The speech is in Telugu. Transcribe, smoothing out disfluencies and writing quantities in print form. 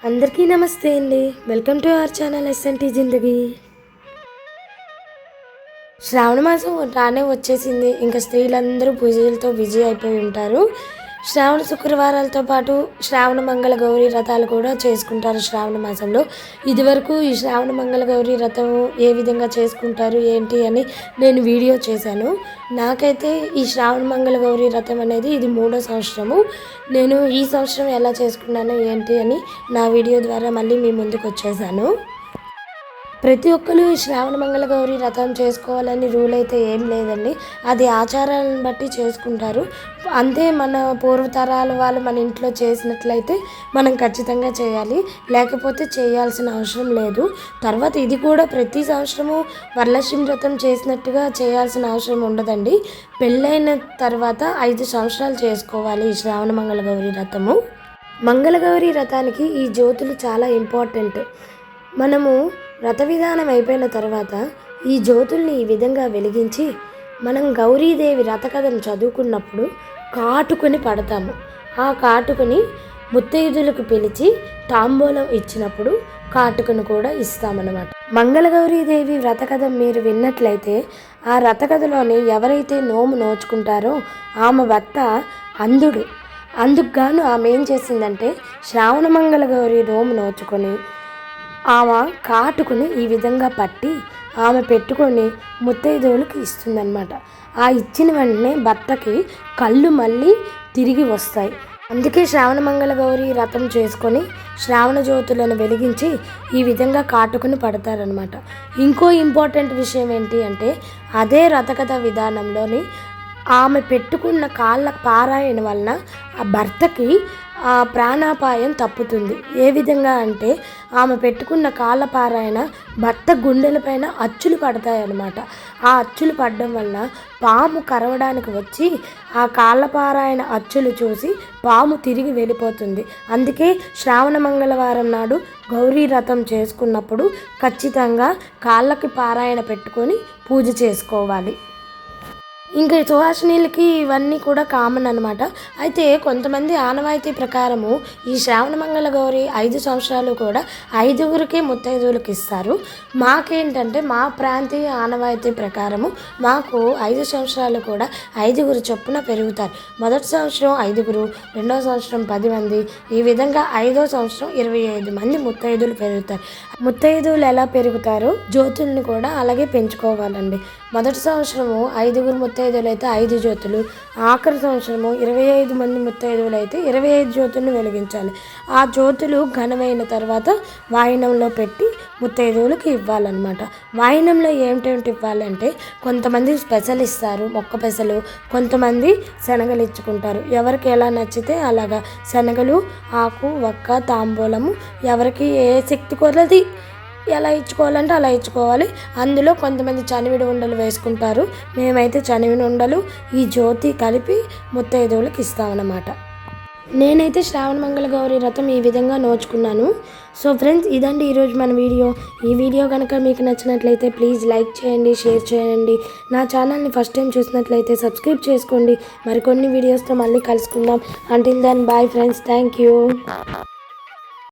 అందరికీ నమస్తే అండి. Welcome to our channel SNT Zindagi. Shravana మాసం రానే వచ్చేసింది. ఇంకా స్త్రీలందరూ పూజలతో బిజీ అయిపోయి ఉంటారు. శ్రావణ శుక్రవారాలతో పాటు శ్రావణ మంగళ గౌరీ వ్రతాలు కూడా చేసుకుంటారు శ్రావణ మాసంలో. ఇదివరకు ఈ శ్రావణ మంగళ గౌరీ వ్రతం ఏ విధంగా చేసుకుంటారు ఏంటి అని నేను వీడియో చేశాను. నాకైతే ఈ శ్రావణ మంగళ గౌరీ వ్రతం అనేది ఇది 3వ సంవత్సరము. నేను ఈ సంవత్సరం ఎలా చేసుకున్నాను ఏంటి అని నా వీడియో ద్వారా మళ్ళీ మీ ముందుకు వచ్చేసాను. ప్రతి ఒక్కరు శ్రావణ మంగళ గౌరీ వ్రతం చేసుకోవాలని రూల్ అయితే ఏం లేదండి. అది ఆచారాలను బట్టి చేసుకుంటారు. అంతే మన పూర్వతరాల వాళ్ళు మన ఇంట్లో చేసినట్లయితే మనం ఖచ్చితంగా చేయాలి, లేకపోతే చేయాల్సిన అవసరం లేదు. తర్వాత ఇది కూడా ప్రతి సంవత్సరము వరలక్ష్మి వ్రతం చేసినట్టుగా చేయాల్సిన అవసరం ఉండదండి. పెళ్ళైన తర్వాత 5 సంవత్సరాలు చేసుకోవాలి ఈ శ్రావణ మంగళ గౌరీ వ్రతము. మంగళగౌరీ వ్రతానికి ఈ జ్యోతులు చాలా ఇంపార్టెంట్. మనము వ్రత విధానం అయిపోయిన తర్వాత ఈ జ్యోతుల్ని ఈ విధంగా వెలిగించి మనం గౌరీదేవి వ్రతకథను చదువుకున్నప్పుడు కాటుకొని పడతాము. ఆ కాటుకొని ముత్తైదులకు పిలిచి తాంబూలం ఇచ్చినప్పుడు కాటుకను కూడా ఇస్తామన్నమాట. మంగళగౌరీదేవి వ్రతకథ మీరు విన్నట్లయితే ఆ వ్రతకథలోని ఎవరైతే నోము నోచుకుంటారో ఆమె భర్త అందుడు. అందుకు గాను ఆమె ఏం చేసిందంటే శ్రావణ మంగళ గౌరీ నోము నోచుకొని ఆమె కాటుకుని ఈ విధంగా పట్టి ఆమె పెట్టుకొని ముత్తైదువులకి ఇస్తుందన్నమాట. ఆ ఇచ్చిన వెంటనే భర్తకి కళ్ళు మళ్ళీ తిరిగి వస్తాయి. అందుకే శ్రావణ మంగళ గౌరీ వ్రతం చేసుకొని శ్రావణ జ్యోతులను వెలిగించి ఈ విధంగా కాటుకుని పడతారనమాట. ఇంకో ఇంపార్టెంట్ విషయం ఏంటి అంటే అదే వ్రతకథ విధానంలోని ఆమె పెట్టుకున్న కాళ్ళ పారాయణ వలన ఆ భర్తకి ఆ ప్రాణాపాయం తప్పుతుంది. ఏ విధంగా అంటే ఆమె పెట్టుకున్న కాళ్ళ పారాయణ భర్త గుండెలపైన అచ్చులు పడతాయన్నమాట. ఆ అచ్చులు పడడం వలన పాము కరవడానికి వచ్చి ఆ కాళ్ళ పారాయణ అచ్చులు చూసి పాము తిరిగి వెళ్ళిపోతుంది. అందుకే శ్రావణ మంగళవారం నాడు గౌరీ వ్రతం చేసుకున్నప్పుడు ఖచ్చితంగా కాళ్ళకి పారాయణ పెట్టుకొని పూజ చేసుకోవాలి. ఇంకా సుహాసినీలకి ఇవన్నీ కూడా కామన్ అనమాట. అయితే కొంతమంది ఆనవాయితీ ప్రకారము ఈ శ్రావణ మంగళ గౌరి 5 సంవత్సరాలు కూడా 5గురికి ముత్తైదువులకి ఇస్తారు. మాకేంటంటే మా ప్రాంతీయ ఆనవాయితీ ప్రకారము మాకు 5 సంవత్సరాలు కూడా 5గురు చొప్పున పెరుగుతారు. మొదటి సంవత్సరం 5గురు, రెండవ సంవత్సరం 10 మంది, ఈ విధంగా 5వ సంవత్సరం 25 మంది ముత్తైదువులు పెరుగుతారు. ముత్తైదువులు ఎలా పెరుగుతారో జ్యోతుల్ని కూడా అలాగే పెంచుకోవాలండి. మొదటి సంవత్సరము 5గురు ముత్తైదువులు అయితే 5 జ్యోతులు, ఆఖరి సంవత్సరము 25 మంది ముత్తైదువులు అయితే 25 జ్యోతులను వెలిగించాలి. ఆ జ్యోతులు ఘనమైన తర్వాత వాయినంలో పెట్టి ముత్తైదువులకు ఇవ్వాలన్నమాట. వాయినంలో ఏమిటేమిటి ఇవ్వాలంటే కొంతమంది స్పెషల్ ఇస్తారు, మొక్క పెసలు, కొంతమంది శనగలు ఇచ్చుకుంటారు. ఎవరికి ఎలా నచ్చితే అలాగా శనగలు, ఆకు, వక్క, తాంబూలము ఎవరికి ఏ శక్తి కొలది ఎలా ఇచ్చుకోవాలంటే అలా ఇచ్చుకోవాలి. అందులో కొంతమంది చనివిడి ఉండలు వేసుకుంటారు. మేమైతే చనివిడి ఉండలు ఈ జ్యోతి కలిపి ముత్తైదువులకు ఇస్తామన్నమాట. నేనైతే శ్రావణ మంగళ గౌరీ వ్రతం ఈ విధంగా నోచుకున్నాను. సో ఫ్రెండ్స్, ఇదండి ఈరోజు మన వీడియో. ఈ వీడియో కనుక మీకు నచ్చినట్లయితే ప్లీజ్ లైక్ చేయండి, షేర్ చేయండి. నా ఛానల్ని ఫస్ట్ టైం చూసినట్లయితే సబ్స్క్రైబ్ చేసుకోండి. మరికొన్ని వీడియోస్తో మళ్ళీ కలుసుకుందాం. Until then bye friends, thank you.